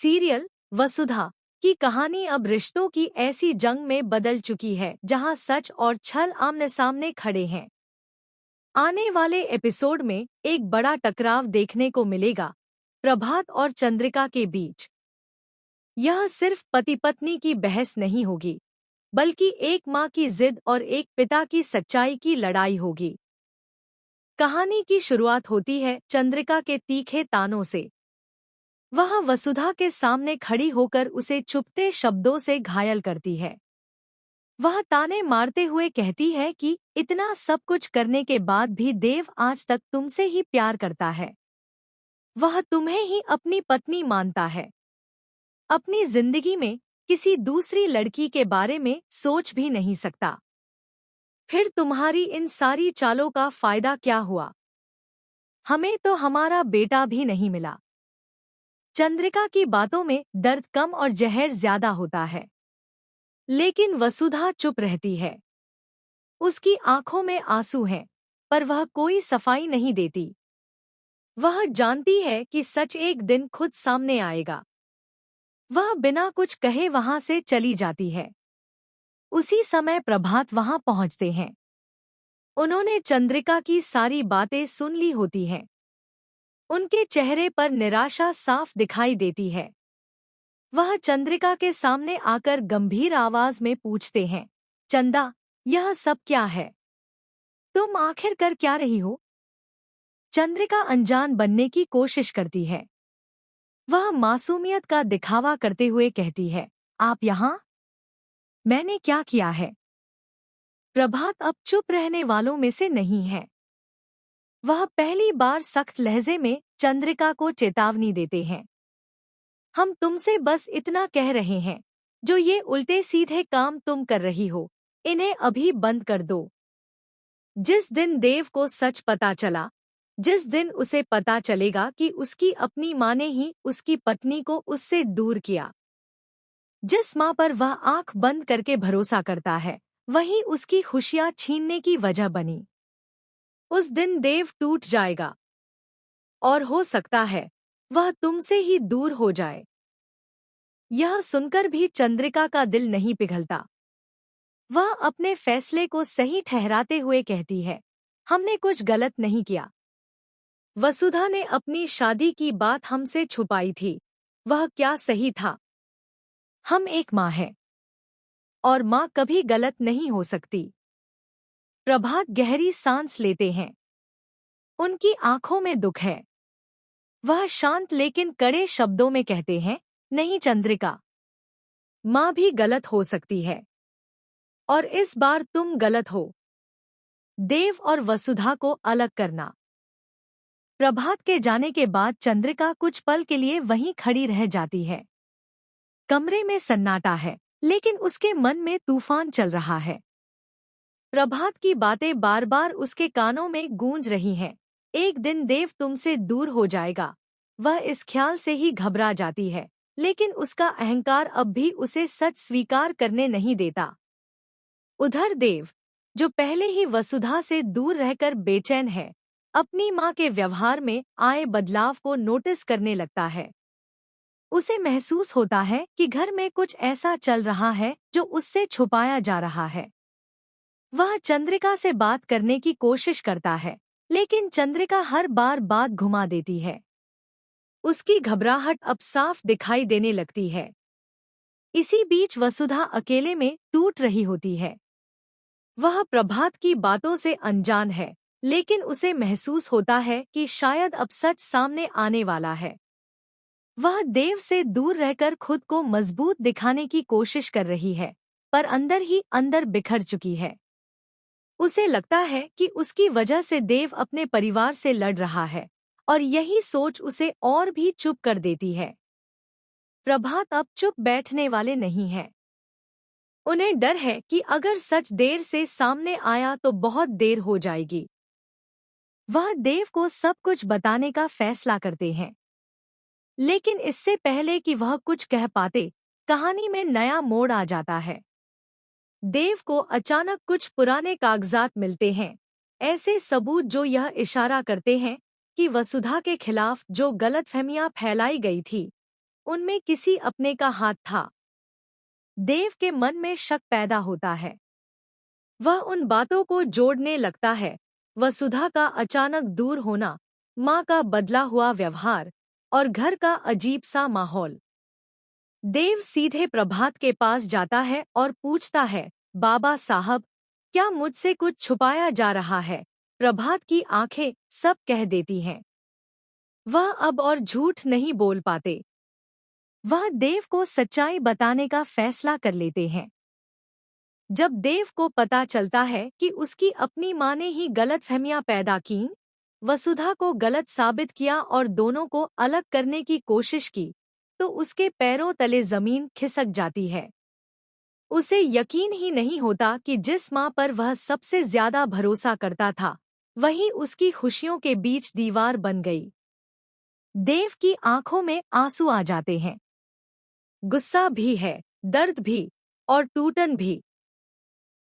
Serial वसुधा की कहानी अब रिश्तों की ऐसी जंग में बदल चुकी है जहां सच और छल आमने सामने खड़े हैं। आने वाले एपिसोड में एक बड़ा टकराव देखने को मिलेगा, प्रभात और चंद्रिका के बीच। यह सिर्फ पति पत्नी की बहस नहीं होगी, बल्कि एक माँ की जिद और एक पिता की सच्चाई की लड़ाई होगी। कहानी की शुरुआत होती है चंद्रिका के तीखे तानों से। वह वसुधा के सामने खड़ी होकर उसे चुभते शब्दों से घायल करती है। वह ताने मारते हुए कहती है कि इतना सब कुछ करने के बाद भी देव आज तक तुमसे ही प्यार करता है। वह तुम्हें ही अपनी पत्नी मानता है। अपनी जिंदगी में किसी दूसरी लड़की के बारे में सोच भी नहीं सकता। फिर तुम्हारी इन सारी चालों का फायदा क्या हुआ? हमें तो हमारा बेटा भी नहीं मिला। चंद्रिका की बातों में दर्द कम और जहर ज्यादा होता है, लेकिन वसुधा चुप रहती है। उसकी आंखों में आंसू हैं, पर वह कोई सफाई नहीं देती। वह जानती है कि सच एक दिन खुद सामने आएगा। वह बिना कुछ कहे वहां से चली जाती है। उसी समय प्रभात वहां पहुंचते हैं। उन्होंने चंद्रिका की सारी बातें सुन ली होती हैं। उनके चेहरे पर निराशा साफ दिखाई देती है। वह चंद्रिका के सामने आकर गंभीर आवाज में पूछते हैं, चंदा, यह सब क्या है? तुम आखिर कर क्या रही हो? चंद्रिका अनजान बनने की कोशिश करती है। वह मासूमियत का दिखावा करते हुए कहती है, आप यहाँ? मैंने क्या किया है? प्रभात अब चुप रहने वालों में से नहीं है। वह पहली बार सख्त लहजे में चंद्रिका को चेतावनी देते हैं। हम तुमसे बस इतना कह रहे हैं, जो ये उल्टे सीधे काम तुम कर रही हो, इन्हें अभी बंद कर दो। जिस दिन देव को सच पता चला, जिस दिन उसे पता चलेगा कि उसकी अपनी माँ ने ही उसकी पत्नी को उससे दूर किया, जिस माँ पर वह आंख बंद करके भरोसा करता है, वही उसकी खुशियाँ छीनने की वजह बनी, उस दिन देव टूट जाएगा। और हो सकता है वह तुमसे ही दूर हो जाए। यह सुनकर भी चंद्रिका का दिल नहीं पिघलता। वह अपने फैसले को सही ठहराते हुए कहती है, हमने कुछ गलत नहीं किया। वसुधा ने अपनी शादी की बात हमसे छुपाई थी। वह क्या सही था? हम एक माँ हैं, और माँ कभी गलत नहीं हो सकती। प्रभात गहरी सांस लेते हैं। उनकी आंखों में दुख है। वह शांत लेकिन कड़े शब्दों में कहते हैं, नहीं चंद्रिका, माँ भी गलत हो सकती है, और इस बार तुम गलत हो। देव और वसुधा को अलग करना। प्रभात के जाने के बाद चंद्रिका कुछ पल के लिए वहीं खड़ी रह जाती है। कमरे में सन्नाटा है, लेकिन उसके मन में तूफान चल रहा है। प्रभात की बातें बार बार उसके कानों में गूंज रही हैं। एक दिन देव तुमसे दूर हो जाएगा। वह इस ख्याल से ही घबरा जाती है, लेकिन उसका अहंकार अब भी उसे सच स्वीकार करने नहीं देता। उधर देव, जो पहले ही वसुधा से दूर रहकर बेचैन है, अपनी माँ के व्यवहार में आए बदलाव को नोटिस करने लगता है। उसे महसूस होता है कि घर में कुछ ऐसा चल रहा है जो उससे छुपाया जा रहा है। वह चंद्रिका से बात करने की कोशिश करता है, लेकिन चंद्रिका हर बार बात घुमा देती है। उसकी घबराहट अब साफ दिखाई देने लगती है। इसी बीच वसुधा अकेले में टूट रही होती है। वह प्रभात की बातों से अनजान है, लेकिन उसे महसूस होता है कि शायद अब सच सामने आने वाला है। वह देव से दूर रहकर खुद को मजबूत दिखाने की कोशिश कर रही है, पर अंदर ही अंदर बिखर चुकी है। उसे लगता है कि उसकी वजह से देव अपने परिवार से लड़ रहा है, और यही सोच उसे और भी चुप कर देती है। प्रभात अब चुप बैठने वाले नहीं हैं। उन्हें डर है कि अगर सच देर से सामने आया तो बहुत देर हो जाएगी। वह देव को सब कुछ बताने का फैसला करते हैं, लेकिन इससे पहले कि वह कुछ कह पाते, कहानी में नया मोड़ आ जाता है। देव को अचानक कुछ पुराने कागजात मिलते हैं, ऐसे सबूत जो यह इशारा करते हैं कि वसुधा के खिलाफ जो गलतफहमियां फैलाई गई थी, उनमें किसी अपने का हाथ था। देव के मन में शक पैदा होता है। वह उन बातों को जोड़ने लगता है, वसुधा का अचानक दूर होना, माँ का बदला हुआ व्यवहार और घर का अजीब सा माहौल। देव सीधे प्रभात के पास जाता है और पूछता है, बाबा साहब, क्या मुझसे कुछ छुपाया जा रहा है? प्रभात की आंखें सब कह देती हैं। वह अब और झूठ नहीं बोल पाते। वह देव को सच्चाई बताने का फैसला कर लेते हैं। जब देव को पता चलता है कि उसकी अपनी माँ ने ही गलतफहमियां पैदा कीं, वसुधा को गलत साबित किया और दोनों को अलग करने की कोशिश की, तो उसके पैरों तले जमीन खिसक जाती है। उसे यकीन ही नहीं होता कि जिस माँ पर वह सबसे ज्यादा भरोसा करता था, वही उसकी खुशियों के बीच दीवार बन गई। देव की आंखों में आंसू आ जाते हैं। गुस्सा भी है, दर्द भी और टूटन भी।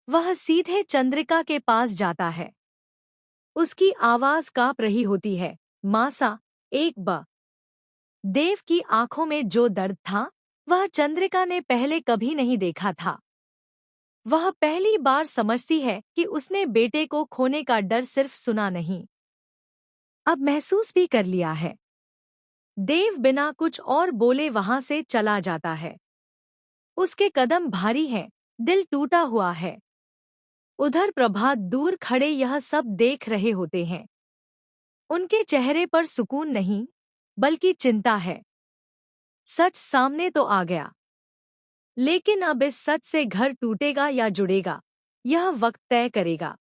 वह सीधे चंद्रिका के पास जाता है। उसकी आवाज कांप रही होती है, मासा, एक ब। देव की आंखों में जो दर्द था, वह चंद्रिका ने पहले कभी नहीं देखा था। वह पहली बार समझती है कि उसने बेटे को खोने का डर सिर्फ सुना नहीं, अब महसूस भी कर लिया है। देव बिना कुछ और बोले वहां से चला जाता है। उसके कदम भारी हैं, दिल टूटा हुआ है। उधर प्रभात दूर खड़े यह सब देख रहे होते हैं। उनके चेहरे पर सुकून नहीं, बल्कि चिंता है। सच सामने तो आ गया, लेकिन अब इस सच से घर टूटेगा या जुड़ेगा, यह वक्त तय करेगा।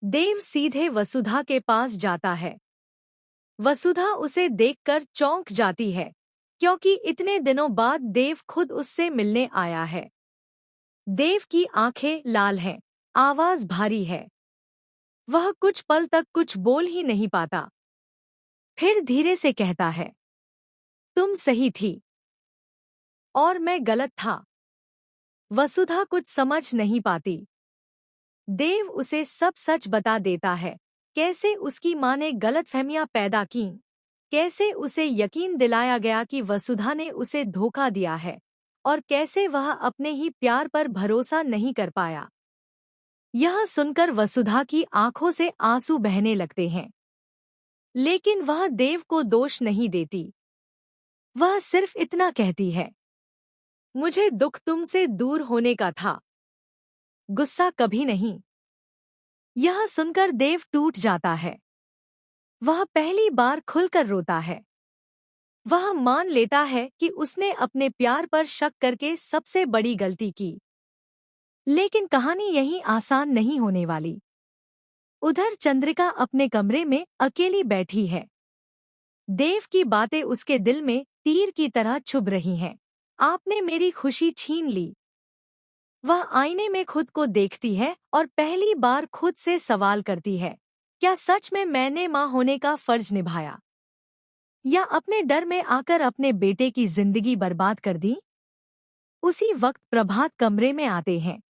देव सीधे वसुधा के पास जाता है। वसुधा उसे देखकर चौंक जाती है, क्योंकि इतने दिनों बाद देव खुद उससे मिलने आया है। देव की आंखें लाल हैं, आवाज भारी है। वह कुछ पल तक कुछ बोल ही नहीं पाता। फिर धीरे से कहता है, तुम सही थी और मैं गलत था। वसुधा कुछ समझ नहीं पाती। देव उसे सब सच बता देता है, कैसे उसकी माँ ने गलतफहमियां पैदा कीं, कैसे उसे यकीन दिलाया गया कि वसुधा ने उसे धोखा दिया है, और कैसे वह अपने ही प्यार पर भरोसा नहीं कर पाया। यह सुनकर वसुधा की आंखों से आंसू बहने लगते हैं, लेकिन वह देव को दोष नहीं देती। वह सिर्फ इतना कहती है, मुझे दुख तुमसे दूर होने का था, गुस्सा कभी नहीं। यह सुनकर देव टूट जाता है। वह पहली बार खुलकर रोता है। वह मान लेता है कि उसने अपने प्यार पर शक करके सबसे बड़ी गलती की। लेकिन कहानी यहीं आसान नहीं होने वाली। उधर चंद्रिका अपने कमरे में अकेली बैठी है। देव की बातें उसके दिल में तीर की तरह चुभ रही हैं। आपने मेरी खुशी छीन ली। वह आईने में खुद को देखती है और पहली बार खुद से सवाल करती है, क्या सच में मैंने माँ होने का फर्ज निभाया, या अपने डर में आकर अपने बेटे की जिंदगी बर्बाद कर दी? उसी वक्त प्रभात कमरे में आते हैं।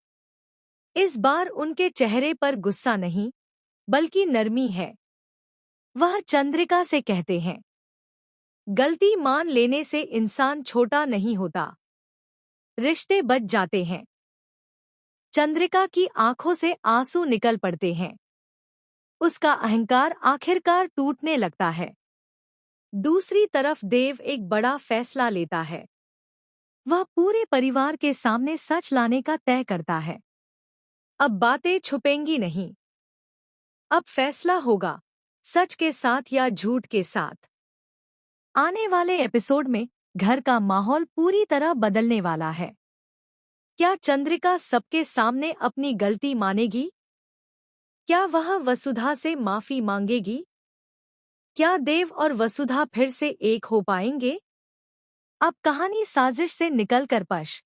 इस बार उनके चेहरे पर गुस्सा नहीं, बल्कि नरमी है। वह चंद्रिका से कहते हैं, गलती मान लेने से इंसान छोटा नहीं होता, रिश्ते बच जाते हैं। चंद्रिका की आंखों से आंसू निकल पड़ते हैं। उसका अहंकार आखिरकार टूटने लगता है। दूसरी तरफ देव एक बड़ा फैसला लेता है। वह पूरे परिवार के सामने सच लाने का तय करता है। अब बातें छुपेंगी नहीं। अब फैसला होगा, सच के साथ या झूठ के साथ। आने वाले एपिसोड में घर का माहौल पूरी तरह बदलने वाला है। क्या चंद्रिका सबके सामने अपनी गलती मानेगी? क्या वह वसुधा से माफी मांगेगी? क्या देव और वसुधा फिर से एक हो पाएंगे? अब कहानी साजिश से निकलकर पश